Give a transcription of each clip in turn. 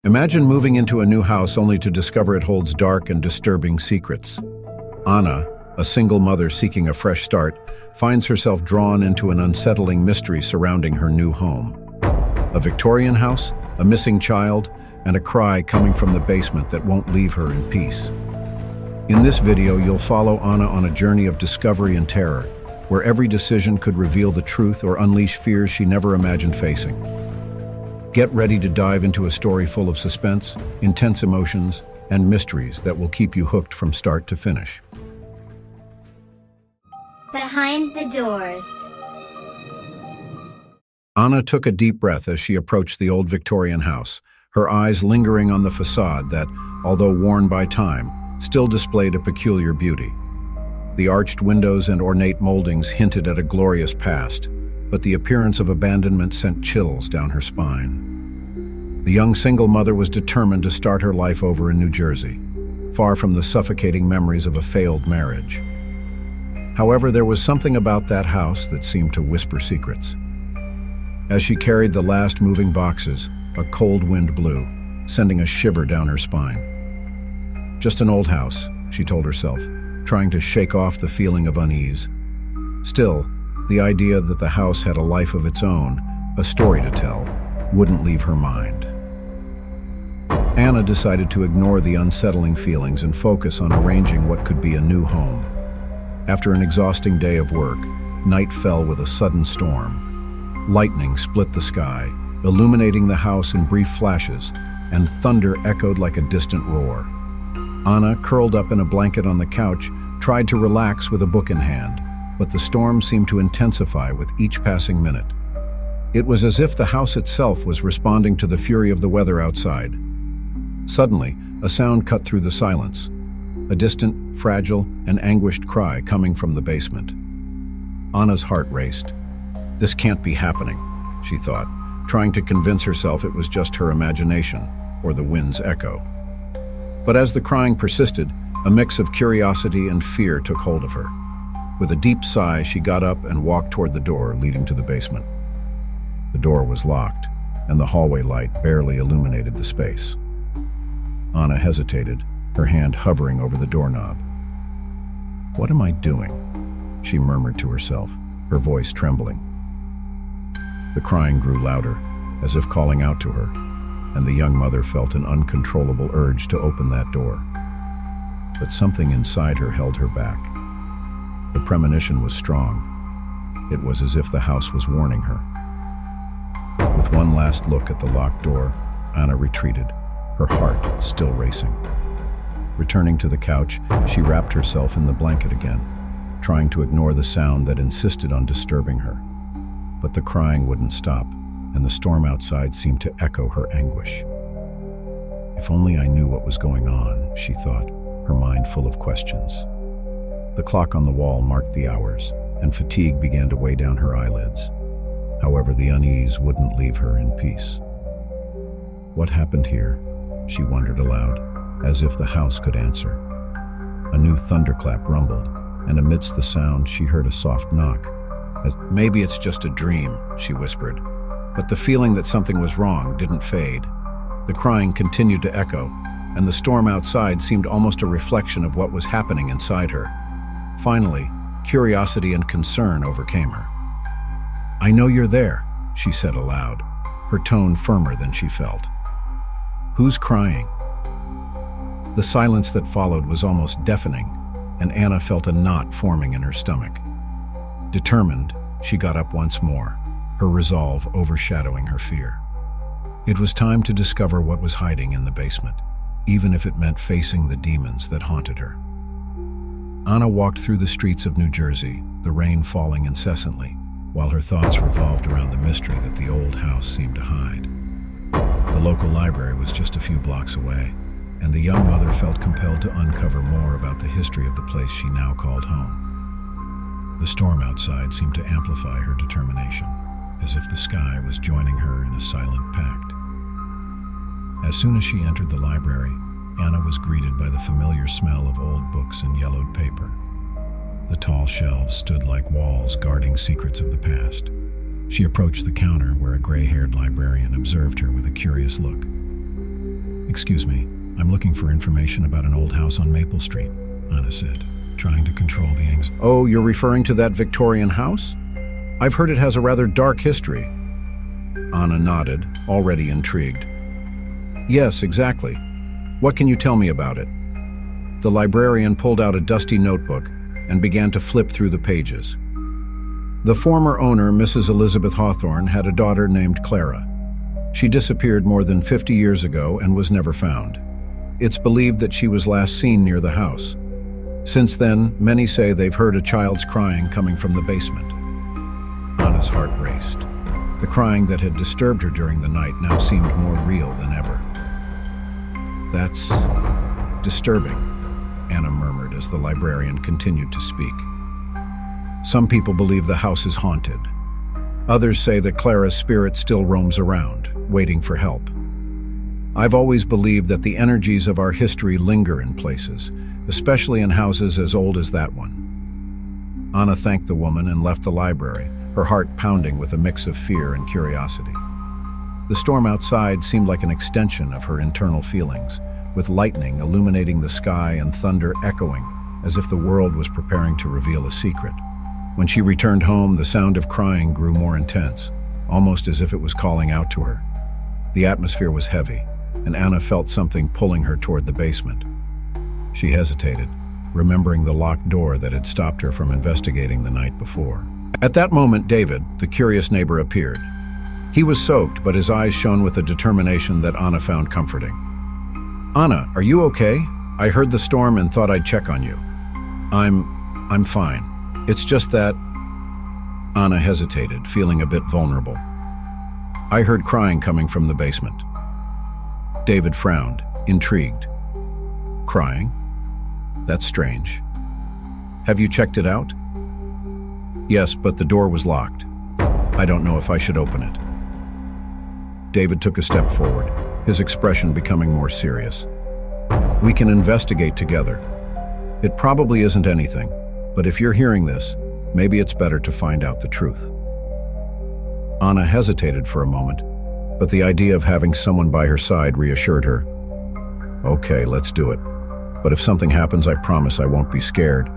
Imagine moving into a new house only to discover it holds dark and disturbing secrets. Anna, a single mother seeking a fresh start, finds herself drawn into an unsettling mystery surrounding her new home. A Victorian house, a missing child, and a cry coming from the basement that won't leave her in peace. In this video, you'll follow Anna on a journey of discovery and terror, where every decision could reveal the truth or unleash fears she never imagined facing. Get ready to dive into a story full of suspense, intense emotions, and mysteries that will keep you hooked from start to finish. Behind the doors. Anna took a deep breath as she approached the old Victorian house, her eyes lingering on the facade that, although worn by time, still displayed a peculiar beauty. The arched windows and ornate moldings hinted at a glorious past, but the appearance of abandonment sent chills down her spine. The young single mother was determined to start her life over in New Jersey, far from the suffocating memories of a failed marriage. However, there was something about that house that seemed to whisper secrets. As she carried the last moving boxes, a cold wind blew, sending a shiver down her spine. Just an old house, she told herself, trying to shake off the feeling of unease. Still, the idea that the house had a life of its own, a story to tell, wouldn't leave her mind. Anna decided to ignore the unsettling feelings and focus on arranging what could be a new home. After an exhausting day of work, night fell with a sudden storm. Lightning split the sky, illuminating the house in brief flashes, and thunder echoed like a distant roar. Anna, curled up in a blanket on the couch, tried to relax with a book in hand, but the storm seemed to intensify with each passing minute. It was as if the house itself was responding to the fury of the weather outside. Suddenly, a sound cut through the silence, a distant, fragile, and anguished cry coming from the basement. Anna's heart raced. This can't be happening, she thought, trying to convince herself it was just her imagination or the wind's echo. But as the crying persisted, a mix of curiosity and fear took hold of her. With a deep sigh, she got up and walked toward the door leading to the basement. The door was locked, and the hallway light barely illuminated the space. Anna hesitated, her hand hovering over the doorknob. "What am I doing?" she murmured to herself, her voice trembling. The crying grew louder, as if calling out to her, and the young mother felt an uncontrollable urge to open that door. But something inside her held her back. The premonition was strong. It was as if the house was warning her. With one last look at the locked door, Anna retreated, her heart still racing. Returning to the couch, she wrapped herself in the blanket again, trying to ignore the sound that insisted on disturbing her. But the crying wouldn't stop, and the storm outside seemed to echo her anguish. If only I knew what was going on, she thought, her mind full of questions. The clock on the wall marked the hours, and fatigue began to weigh down her eyelids. However, the unease wouldn't leave her in peace. What happened here? She wondered aloud, as if the house could answer. A new thunderclap rumbled, and amidst the sound she heard a soft knock. "Maybe it's just a dream," she whispered. But the feeling that something was wrong didn't fade. The crying continued to echo, and the storm outside seemed almost a reflection of what was happening inside her. Finally, curiosity and concern overcame her. "I know you're there," she said aloud, her tone firmer than she felt. "Who's crying?" The silence that followed was almost deafening, and Anna felt a knot forming in her stomach. Determined, she got up once more, her resolve overshadowing her fear. It was time to discover what was hiding in the basement, even if it meant facing the demons that haunted her. Anna walked through the streets of New Jersey, the rain falling incessantly, while her thoughts revolved around the mystery that the old house seemed to hide. The local library was just a few blocks away, and the young mother felt compelled to uncover more about the history of the place she now called home. The storm outside seemed to amplify her determination, as if the sky was joining her in a silent pact. As soon as she entered the library, Anna was greeted by the familiar smell of old books and yellowed paper. The tall shelves stood like walls guarding secrets of the past. She approached the counter where a gray-haired librarian observed her with a curious look. Excuse me, I'm looking for information about an old house on Maple Street, Anna said, trying to control the anxiety. Oh, you're referring to that Victorian house? I've heard it has a rather dark history. Anna nodded, already intrigued. Yes, exactly. What can you tell me about it? The librarian pulled out a dusty notebook and began to flip through the pages. The former owner, Mrs. Elizabeth Hawthorne, had a daughter named Clara. She disappeared more than 50 years ago and was never found. It's believed that she was last seen near the house. Since then, many say they've heard a child's crying coming from the basement. Anna's heart raced. The crying that had disturbed her during the night now seemed more real than ever. That's disturbing, Anna murmured as the librarian continued to speak. Some people believe the house is haunted. Others say that Clara's spirit still roams around, waiting for help. I've always believed that the energies of our history linger in places, especially in houses as old as that one. Anna thanked the woman and left the library, her heart pounding with a mix of fear and curiosity. The storm outside seemed like an extension of her internal feelings, with lightning illuminating the sky and thunder echoing, as if the world was preparing to reveal a secret. When she returned home, the sound of crying grew more intense, almost as if it was calling out to her. The atmosphere was heavy, and Anna felt something pulling her toward the basement. She hesitated, remembering the locked door that had stopped her from investigating the night before. At that moment, David, the curious neighbor, appeared. He was soaked, but his eyes shone with a determination that Anna found comforting. Anna, are you okay? I heard the storm and thought I'd check on you. I'm fine. It's just that... Anna hesitated, feeling a bit vulnerable. I heard crying coming from the basement. David frowned, intrigued. Crying? That's strange. Have you checked it out? Yes, but the door was locked. I don't know if I should open it. David took a step forward, his expression becoming more serious. We can investigate together. It probably isn't anything, but if you're hearing this, maybe it's better to find out the truth. Anna hesitated for a moment, but the idea of having someone by her side reassured her. Okay, let's do it. But if something happens, I promise I won't be scared.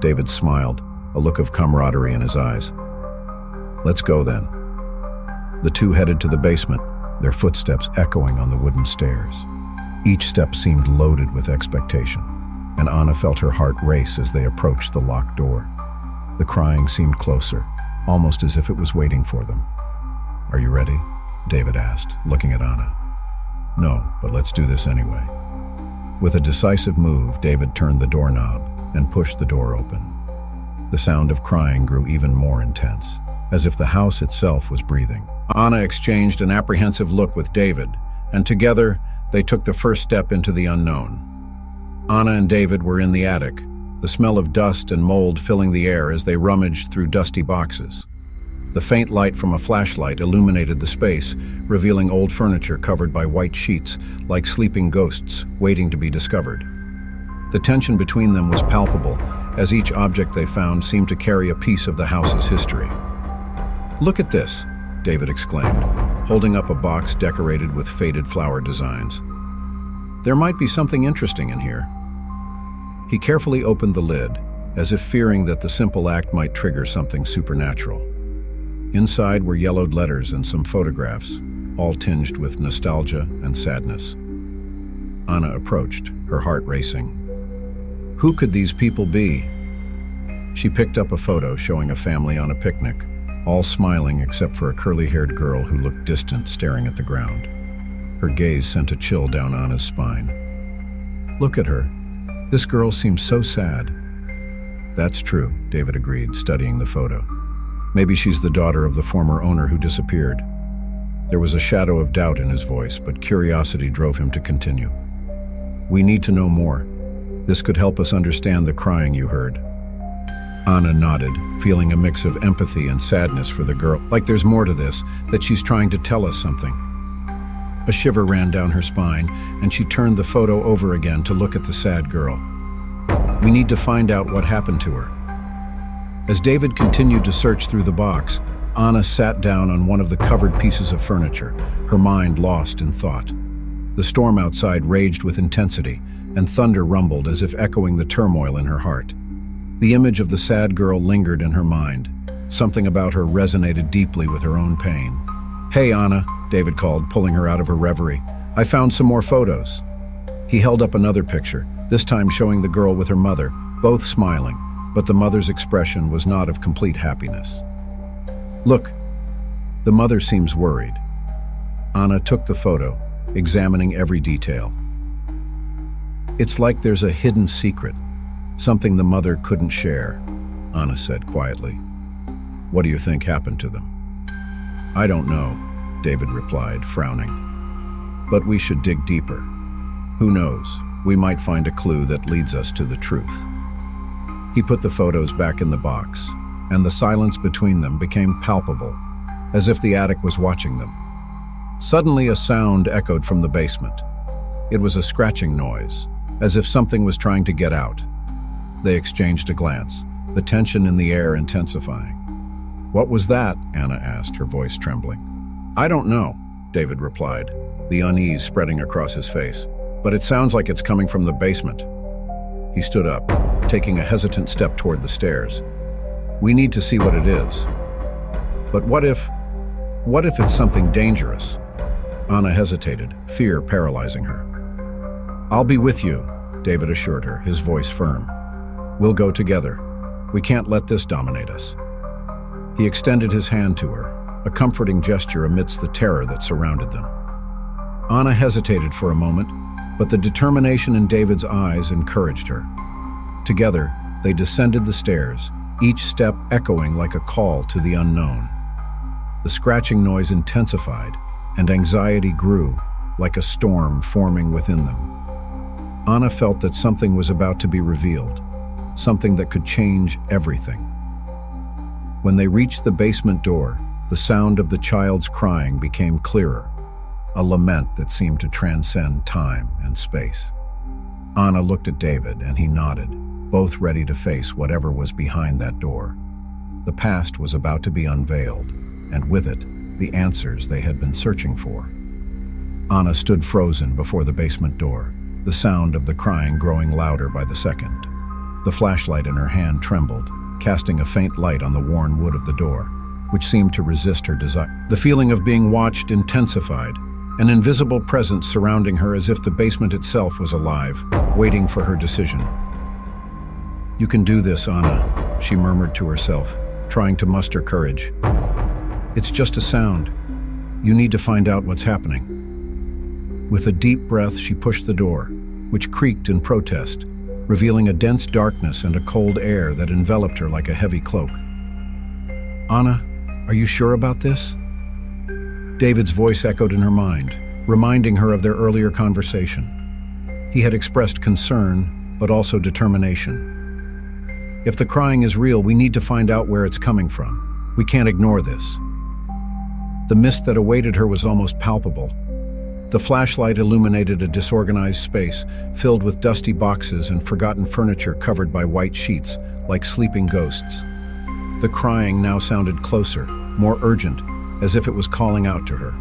David smiled, a look of camaraderie in his eyes. Let's go then. The two headed to the basement, their footsteps echoing on the wooden stairs. Each step seemed loaded with expectation, and Anna felt her heart race as they approached the locked door. The crying seemed closer, almost as if it was waiting for them. Are you ready? David asked, looking at Anna. No, but let's do this anyway. With a decisive move, David turned the doorknob and pushed the door open. The sound of crying grew even more intense, as if the house itself was breathing. Anna exchanged an apprehensive look with David, and together they took the first step into the unknown. Anna and David were in the attic, the smell of dust and mold filling the air as they rummaged through dusty boxes. The faint light from a flashlight illuminated the space, revealing old furniture covered by white sheets, like sleeping ghosts waiting to be discovered. The tension between them was palpable, as each object they found seemed to carry a piece of the house's history. Look at this, David exclaimed, holding up a box decorated with faded flower designs. There might be something interesting in here. He carefully opened the lid, as if fearing that the simple act might trigger something supernatural. Inside were yellowed letters and some photographs, all tinged with nostalgia and sadness. Anna approached, her heart racing. Who could these people be? She picked up a photo showing a family on a picnic, all smiling except for a curly-haired girl who looked distant, staring at the ground. Her gaze sent a chill down Anna's spine. Look at her. This girl seems so sad. That's true, David agreed, studying the photo. Maybe she's the daughter of the former owner who disappeared. There was a shadow of doubt in his voice, but curiosity drove him to continue. We need to know more. This could help us understand the crying you heard. Anna nodded, feeling a mix of empathy and sadness for the girl. Like there's more to this, that she's trying to tell us something. A shiver ran down her spine, and she turned the photo over again to look at the sad girl. We need to find out what happened to her. As David continued to search through the box, Anna sat down on one of the covered pieces of furniture, her mind lost in thought. The storm outside raged with intensity, and thunder rumbled as if echoing the turmoil in her heart. The image of the sad girl lingered in her mind. Something about her resonated deeply with her own pain. "Hey, Anna," David called, pulling her out of her reverie. "I found some more photos." He held up another picture, this time showing the girl with her mother, both smiling, but the mother's expression was not of complete happiness. "Look, the mother seems worried." Anna took the photo, examining every detail. "It's like there's a hidden secret, something the mother couldn't share," Anna said quietly. "What do you think happened to them?" "I don't know," David replied, frowning. "But we should dig deeper. Who knows, we might find a clue that leads us to the truth." He put the photos back in the box, and the silence between them became palpable, as if the attic was watching them. Suddenly a sound echoed from the basement. It was a scratching noise, as if something was trying to get out. They exchanged a glance, the tension in the air intensifying. "What was that?" Anna asked, her voice trembling. "I don't know," David replied, the unease spreading across his face. "But it sounds like it's coming from the basement." He stood up, taking a hesitant step toward the stairs. "We need to see what it is." "But what if it's something dangerous?" Anna hesitated, fear paralyzing her. "I'll be with you," David assured her, his voice firm. "We'll go together. We can't let this dominate us." He extended his hand to her, a comforting gesture amidst the terror that surrounded them. Anna hesitated for a moment, but the determination in David's eyes encouraged her. Together, they descended the stairs, each step echoing like a call to the unknown. The scratching noise intensified, and anxiety grew, like a storm forming within them. Anna felt that something was about to be revealed, something that could change everything. When they reached the basement door, the sound of the child's crying became clearer, a lament that seemed to transcend time and space. Anna looked at David, and he nodded, both ready to face whatever was behind that door. The past was about to be unveiled, and with it, the answers they had been searching for. Anna stood frozen before the basement door, the sound of the crying growing louder by the second. The flashlight in her hand trembled, casting a faint light on the worn wood of the door, which seemed to resist her desire. The feeling of being watched intensified, an invisible presence surrounding her as if the basement itself was alive, waiting for her decision. "You can do this, Anna," she murmured to herself, trying to muster courage. "It's just a sound. You need to find out what's happening." With a deep breath, she pushed the door, which creaked in protest, revealing a dense darkness and a cold air that enveloped her like a heavy cloak. "Anna, are you sure about this?" David's voice echoed in her mind, reminding her of their earlier conversation. He had expressed concern, but also determination. "If the crying is real, we need to find out where it's coming from. We can't ignore this." The mist that awaited her was almost palpable. The flashlight illuminated a disorganized space, filled with dusty boxes and forgotten furniture covered by white sheets, like sleeping ghosts. The crying now sounded closer, more urgent, as if it was calling out to her.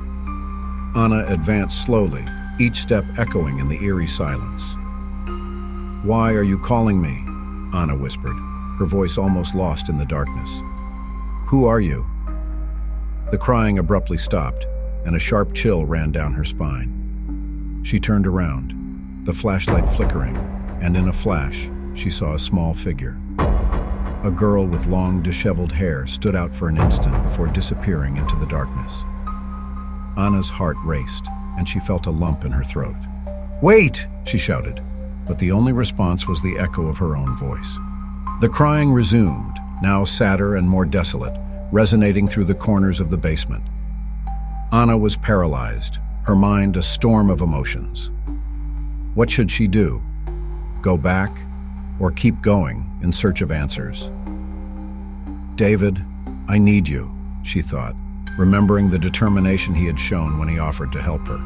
Anna advanced slowly, each step echoing in the eerie silence. "Why are you calling me?" Anna whispered, her voice almost lost in the darkness. "Who are you?" The crying abruptly stopped, and a sharp chill ran down her spine. She turned around, the flashlight flickering, and in a flash, she saw a small figure. A girl with long, disheveled hair stood out for an instant before disappearing into the darkness. Anna's heart raced, and she felt a lump in her throat. "Wait!" she shouted, but the only response was the echo of her own voice. The crying resumed, now sadder and more desolate, resonating through the corners of the basement. Anna was paralyzed, her mind a storm of emotions. What should she do? Go back, or keep going in search of answers? "David, I need you," she thought, remembering the determination he had shown when he offered to help her.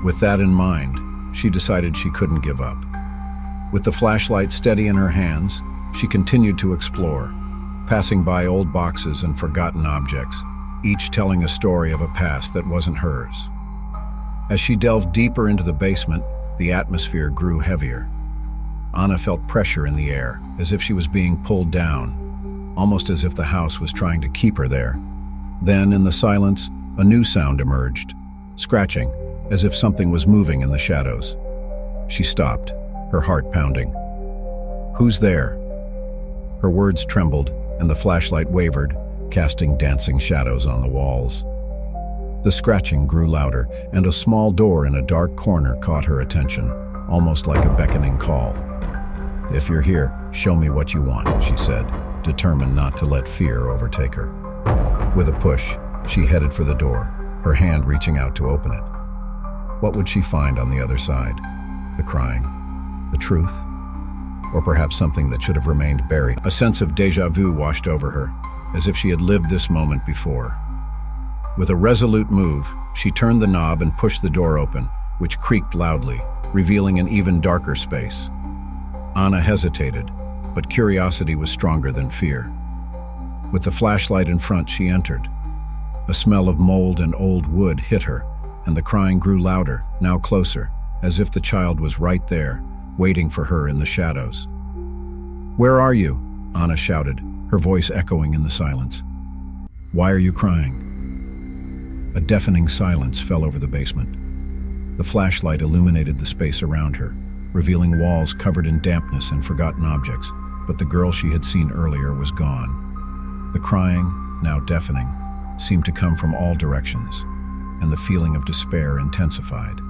With that in mind, she decided she couldn't give up. With the flashlight steady in her hands, she continued to explore, passing by old boxes and forgotten objects, each telling a story of a past that wasn't hers. As she delved deeper into the basement, the atmosphere grew heavier. Anna felt pressure in the air, as if she was being pulled down, almost as if the house was trying to keep her there. Then, in the silence, a new sound emerged, scratching, as if something was moving in the shadows. She stopped, her heart pounding. "Who's there?" Her words trembled, and the flashlight wavered, casting dancing shadows on the walls. The scratching grew louder, and a small door in a dark corner caught her attention, almost like a beckoning call. "If you're here, show me what you want," she said, determined not to let fear overtake her. With a push, she headed for the door, her hand reaching out to open it. What would she find on the other side? The crying? The truth? Or perhaps something that should have remained buried? A sense of déjà vu washed over her, as if she had lived this moment before. With a resolute move, she turned the knob and pushed the door open, which creaked loudly, revealing an even darker space. Anna hesitated, but curiosity was stronger than fear. With the flashlight in front, she entered. A smell of mold and old wood hit her, and the crying grew louder, now closer, as if the child was right there, waiting for her in the shadows. "Where are you?" Anna shouted, her voice echoing in the silence. "Why are you crying?" A deafening silence fell over the basement. The flashlight illuminated the space around her, revealing walls covered in dampness and forgotten objects, but the girl she had seen earlier was gone. The crying, now deafening, seemed to come from all directions, and the feeling of despair intensified.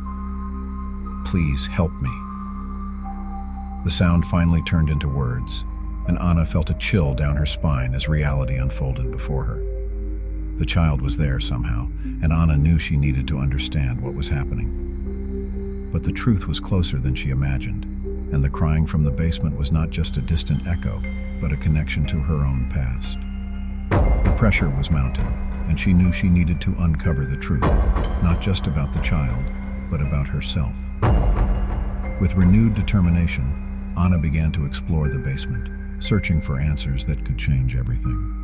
"Please help me." The sound finally turned into words, and Anna felt a chill down her spine as reality unfolded before her. The child was there somehow, and Anna knew she needed to understand what was happening. But the truth was closer than she imagined, and the crying from the basement was not just a distant echo, but a connection to her own past. The pressure was mounting, and she knew she needed to uncover the truth, not just about the child, but about herself. With renewed determination, Anna began to explore the basement, searching for answers that could change everything.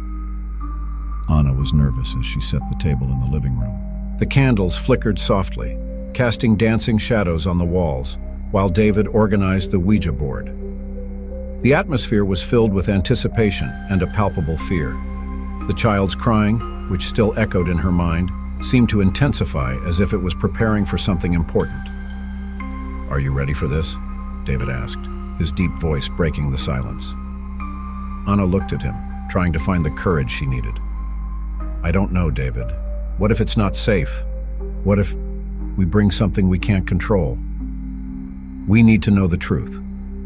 Anna was nervous as she set the table in the living room. The candles flickered softly, casting dancing shadows on the walls, while David organized the Ouija board. The atmosphere was filled with anticipation and a palpable fear. The child's crying, which still echoed in her mind, seemed to intensify as if it was preparing for something important. "Are you ready for this?" David asked, his deep voice breaking the silence. Anna looked at him, trying to find the courage she needed. "I don't know, David. What if it's not safe? What if we bring something we can't control? We need to know the truth.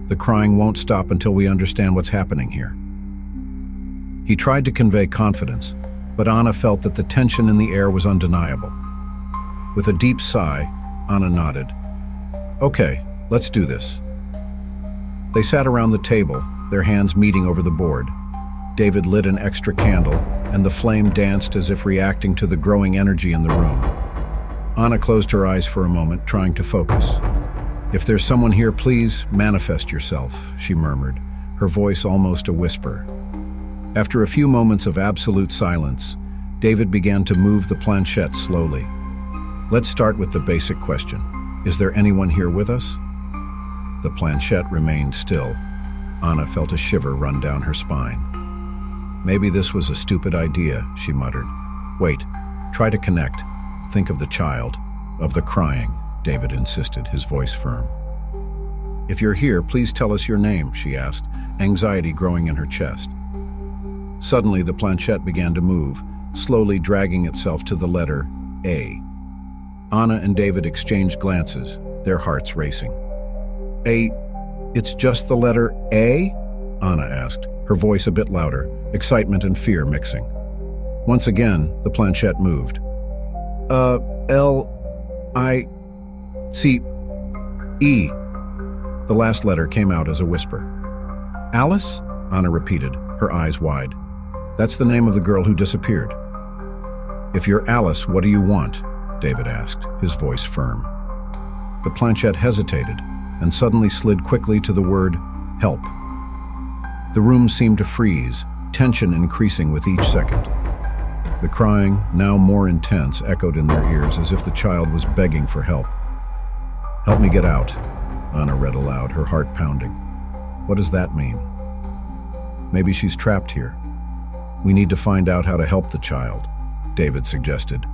The crying won't stop until we understand what's happening here." He tried to convey confidence, but Anna felt that the tension in the air was undeniable. With a deep sigh, Anna nodded. "Okay, let's do this." They sat around the table, their hands meeting over the board. David lit an extra candle, and the flame danced as if reacting to the growing energy in the room. Anna closed her eyes for a moment, trying to focus. "If there's someone here, please manifest yourself," she murmured, her voice almost a whisper. After a few moments of absolute silence, David began to move the planchette slowly. "Let's start with the basic question. Is there anyone here with us?" The planchette remained still. Anna felt a shiver run down her spine. "Maybe this was a stupid idea," she muttered. "Wait, try to connect. Think of the child, of the crying," David insisted, his voice firm. "If you're here, please tell us your name," she asked, anxiety growing in her chest. Suddenly, the planchette began to move, slowly dragging itself to the letter A. Anna and David exchanged glances, their hearts racing. It's just the letter A?" Anna asked, her voice a bit louder, excitement and fear mixing. Once again, the planchette moved. L-I-C-E. The last letter came out as a whisper. "Alice?" Anna repeated, her eyes wide. "That's the name of the girl who disappeared." "If you're Alice, what do you want?" David asked, his voice firm. The planchette hesitated, and suddenly slid quickly to the word, "help." The room seemed to freeze, tension increasing with each second. The crying, now more intense, echoed in their ears as if the child was begging for help. "Help me get out," Anna read aloud, her heart pounding. What does that mean? Maybe she's trapped here. We need to find out how to help the child, David suggested.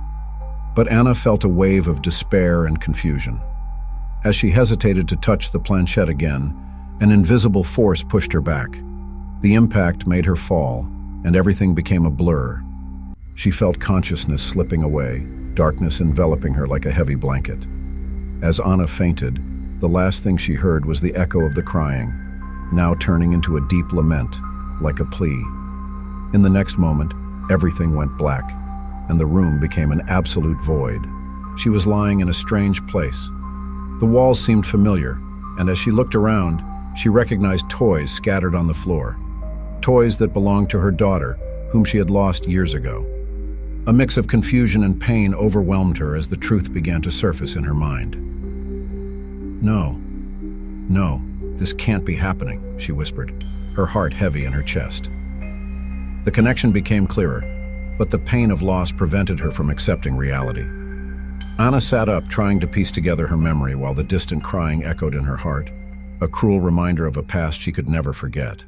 But Anna felt a wave of despair and confusion. As she hesitated to touch the planchette again, an invisible force pushed her back. The impact made her fall, and everything became a blur. She felt consciousness slipping away, darkness enveloping her like a heavy blanket. As Anna fainted, the last thing she heard was the echo of the crying, now turning into a deep lament, like a plea. In the next moment, everything went black, and the room became an absolute void. She was lying in a strange place. The walls seemed familiar, and as she looked around, she recognized toys scattered on the floor. Toys that belonged to her daughter, whom she had lost years ago. A mix of confusion and pain overwhelmed her as the truth began to surface in her mind. No, this can't be happening," she whispered, her heart heavy in her chest. The connection became clearer, but the pain of loss prevented her from accepting reality. Anna sat up, trying to piece together her memory while the distant crying echoed in her heart, a cruel reminder of a past she could never forget.